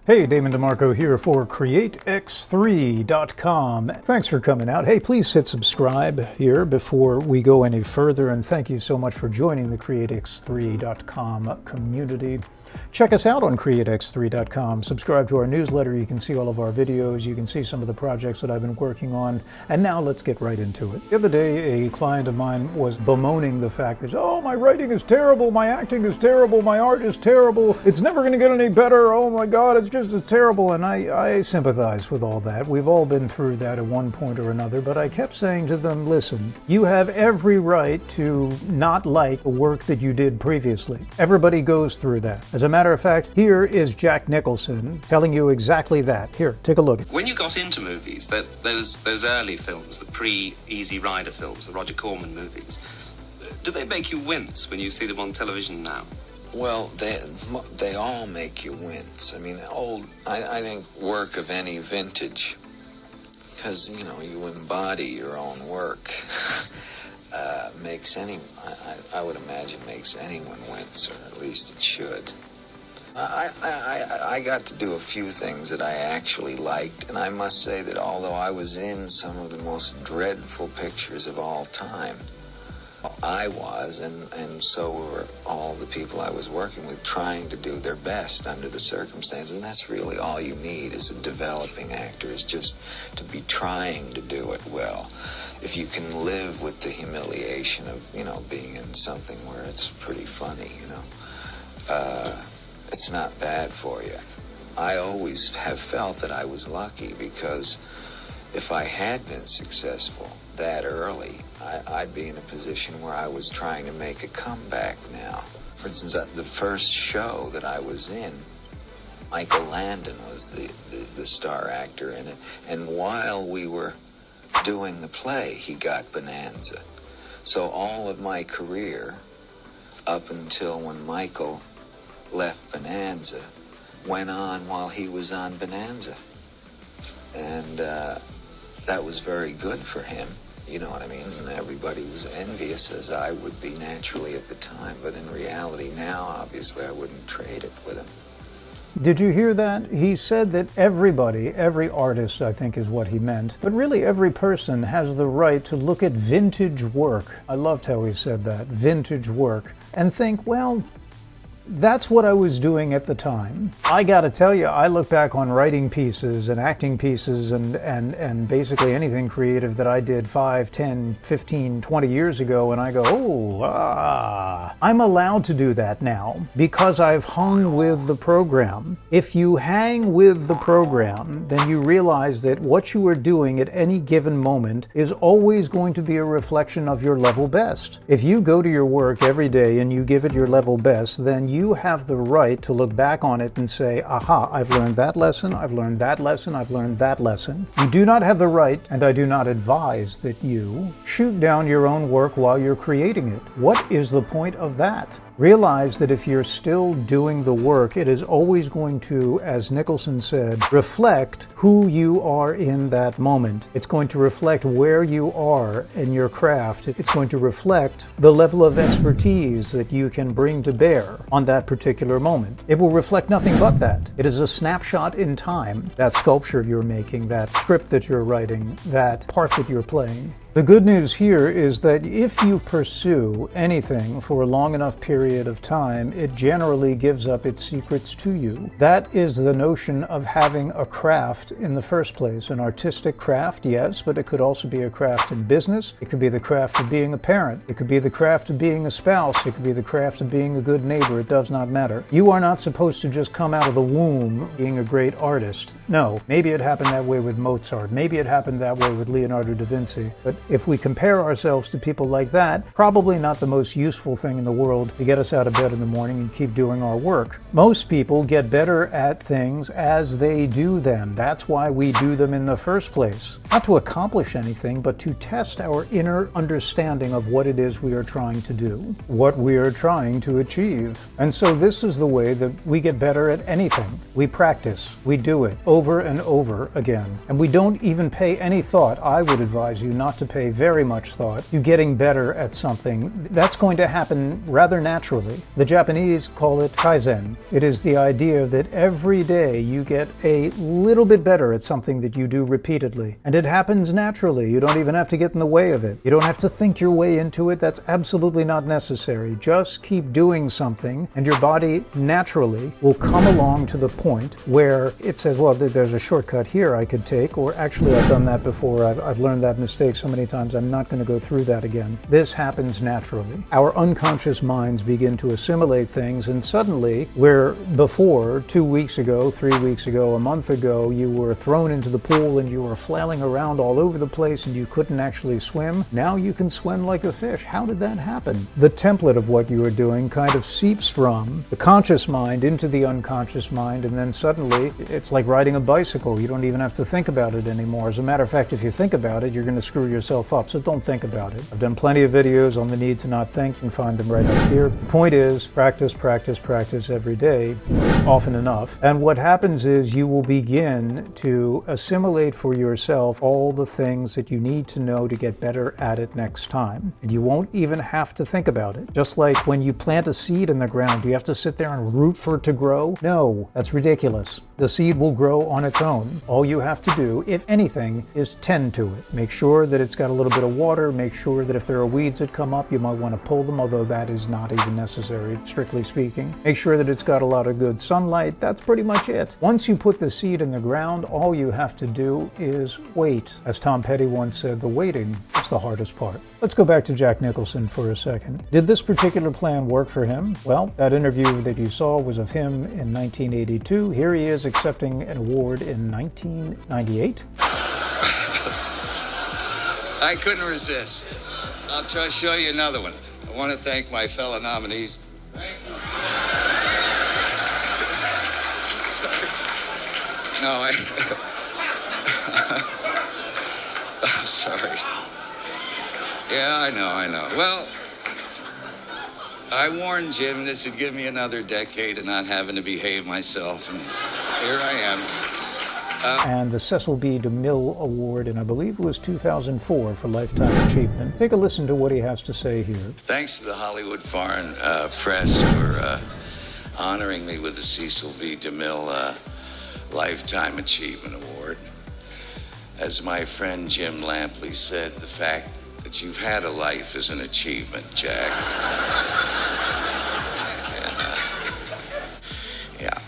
Hey, Damon DiMarco here for CreateX3.com. Thanks for coming out. Hey, please hit subscribe here before we go any further, and thank you so much for joining the CreateX3.com community. Check us out on CreateX3.com. Subscribe to our newsletter. You can see all of our videos. You can see some of the projects that I've been working on. And now let's get right into it. The other day, a client of mine was bemoaning the fact that, oh, my writing is terrible, my acting is terrible, my art is terrible, it's never going to get any better, oh my God, it's just as terrible. And I sympathize with all that. We've all been through that at one point or another. But I kept saying to them, listen, you have every right to not like the work that you did previously. Everybody goes through that. As a matter of fact, here is Jack Nicholson telling you exactly that. Here, take a look. When you got into movies, those early films, the pre-Easy Rider films, the Roger Corman movies, do they make you wince when you see them on television now? Well, they all make you wince. I mean, I think work of any vintage, because, you know, you embody your own work, I would imagine makes anyone wince, or at least it should. I got to do a few things that I actually liked, and I must say that although I was in some of the most dreadful pictures of all time, I was, and so were all the people I was working with, trying to do their best under the circumstances, and that's really all you need as a developing actor, is just to be trying to do it well. If you can live with the humiliation of, you know, being in something where it's pretty funny, you know, it's not bad for you. I always have felt that I was lucky, because if I had been successful that early, I'd be in a position where I was trying to make a comeback now. For instance, the first show that I was in, Michael Landon was the star actor in it, and while we were doing the play, he got Bonanza. So all of my career, up until when Michael left Bonanza, went on while he was on Bonanza. And that was very good for him, you know what I mean? And everybody was envious, as I would be naturally at the time, but in reality now, obviously, I wouldn't trade it with him. Did you hear that? He said that everybody, every artist, I think is what he meant, but really every person has the right to look at vintage work. I loved how he said that, vintage work, and think, well, that's what I was doing at the time. I gotta tell you, I look back on writing pieces and acting pieces and basically anything creative that I did 5, 10, 15, 20 years ago, and I go, I'm allowed to do that now because I've hung with the program. If you hang with the program, then you realize that what you are doing at any given moment is always going to be a reflection of your level best. If you go to your work every day and you give it your level best, then you have the right to look back on it and say, aha, I've learned that lesson, I've learned that lesson, I've learned that lesson. You do not have the right, and I do not advise that you shoot down your own work while you're creating it. What is the point of that? Realize that if you're still doing the work, it is always going to, as Nicholson said, reflect who you are in that moment. It's going to reflect where you are in your craft. It's going to reflect the level of expertise that you can bring to bear on that particular moment. It will reflect nothing but that. It is a snapshot in time, that sculpture you're making, that script that you're writing, that part that you're playing. The good news here is that if you pursue anything for a long enough period of time, it generally gives up its secrets to you. That is the notion of having a craft in the first place. An artistic craft, yes, but it could also be a craft in business. It could be the craft of being a parent. It could be the craft of being a spouse. It could be the craft of being a good neighbor. It does not matter. You are not supposed to just come out of the womb being a great artist. No, maybe it happened that way with Mozart. Maybe it happened that way with Leonardo da Vinci. But if we compare ourselves to people like that, probably not the most useful thing in the world to get us out of bed in the morning and keep doing our work. Most people get better at things as they do them. That's why we do them in the first place. Not to accomplish anything, but to test our inner understanding of what it is we are trying to do, what we are trying to achieve. And so this is the way that we get better at anything. We practice. We do it over and over again. And we don't even pay any thought. I would advise you not to pay very much thought to getting better at something. That's going to happen rather naturally. The Japanese call it kaizen. It is the idea that every day you get a little bit better at something that you do repeatedly. And it happens naturally. You don't even have to get in the way of it. You don't have to think your way into it. That's absolutely not necessary. Just keep doing something and your body naturally will come along to the point where it says, well, there's a shortcut here I could take, or actually I've done that before. I've learned that mistake so many times. I'm not going to go through that again. This happens naturally. Our unconscious minds begin to assimilate things, and suddenly, where before, 2 weeks ago, 3 weeks ago, a month ago, you were thrown into the pool and you were flailing around all over the place and you couldn't actually swim, now you can swim like a fish. How did that happen? The template of what you are doing kind of seeps from the conscious mind into the unconscious mind, and then suddenly it's like riding a bicycle. You don't even have to think about it anymore. As a matter of fact, if you think about it, you're going to screw yourself up, so don't think about it. I've done plenty of videos on the need to not think. You can find them right up here. The point is, practice, practice, practice every day, often enough. And what happens is you will begin to assimilate for yourself all the things that you need to know to get better at it next time. And you won't even have to think about it. Just like when you plant a seed in the ground, do you have to sit there and root for it to grow? No, that's ridiculous. The seed will grow on its own. All you have to do, if anything, is tend to it. Make sure that it's got a little bit of water. Make sure that if there are weeds that come up, you might want to pull them, although that is not even necessary, strictly speaking. Make sure that it's got a lot of good sunlight. That's pretty much it. Once you put the seed in the ground, all you have to do is wait. As Tom Petty once said, the waiting is the hardest part. Let's go back to Jack Nicholson for a second. Did this particular plan work for him? Well, that interview that you saw was of him in 1982. Here he is accepting an award in 1998. I couldn't resist. I'll try to show you another one. I want to thank my fellow nominees. Thank you. Sorry. No, I'm sorry. Yeah, I know. Well, I warned Jim this would give me another decade of not having to behave myself, and here I am. And the Cecil B. DeMille Award in, I believe it was 2004, for Lifetime Achievement. Take a listen to what he has to say here. Thanks to the Hollywood Foreign Press for honoring me with the Cecil B. DeMille Lifetime Achievement Award. As my friend Jim Lampley said, the fact that you've had a life is an achievement, Jack. Yeah.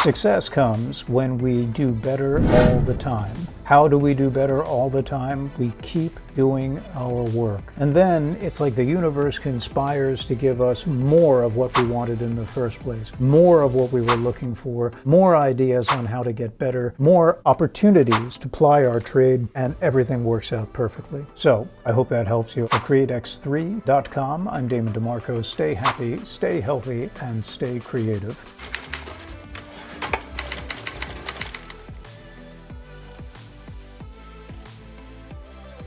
Success comes when we do better all the time. How do we do better all the time? We keep doing our work. And then it's like the universe conspires to give us more of what we wanted in the first place, more of what we were looking for, more ideas on how to get better, more opportunities to ply our trade, and everything works out perfectly. So I hope that helps you. At createx3.com, I'm Damon DiMarco. Stay happy, stay healthy, and stay creative.